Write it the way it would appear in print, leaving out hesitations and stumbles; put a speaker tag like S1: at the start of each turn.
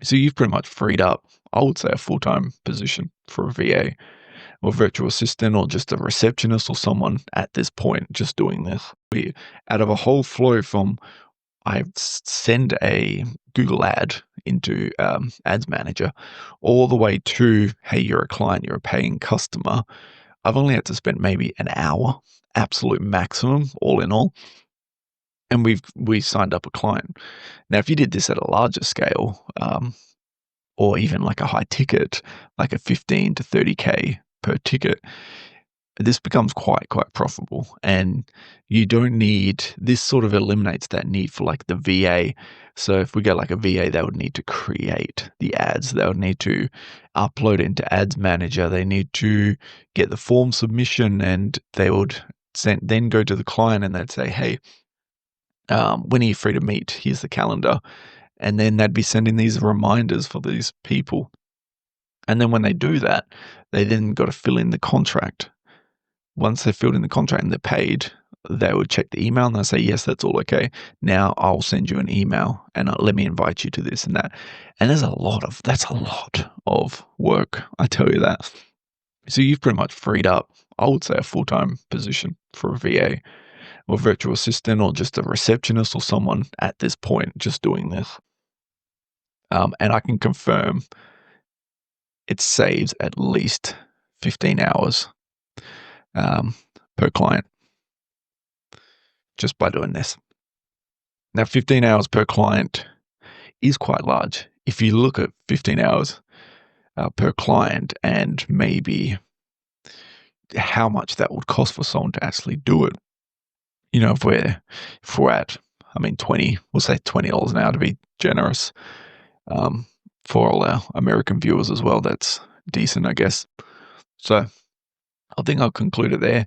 S1: So you've pretty much freed up, I would say, a full-time position for a VA or virtual assistant or just a receptionist or someone at this point just doing this. We out of a whole flow from send a Google ad into Ads Manager all the way to, hey, you're a client, you're a paying customer. I've only had to spend maybe an hour, absolute maximum, all in all, and we signed up a client. Now, if you did this at a larger scale, or even like a high ticket, like a 15 to 30K per ticket, this becomes quite profitable. And you don't need this sort of eliminates that need for like the VA. So if we get like a VA, they would need to create the ads. They would need to upload into Ads Manager. They need to get the form submission, and they would then go to the client and they'd say, hey, when are you free to meet? Here's the calendar. And then they'd be sending these reminders for these people. And then when they do that, they then got to fill in the contract. Once they've filled in the contract and they're paid, they would check the email and they'll say, yes, that's all okay. Now I'll send you an email and let me invite you to this and that. And that's a lot of work, I tell you that. So you've pretty much freed up, I would say, a full-time position for a VA or virtual assistant or just a receptionist or someone at this point just doing this. And I can confirm it saves at least 15 hours per client just by doing this. Now, 15 hours per client is quite large. If you look at 15 hours per client and maybe how much that would cost for someone to actually do it, you know, if we're at, 20, we'll say $20 an hour to be generous, for all our American viewers as well. That's decent, I guess. So I think I'll conclude it there.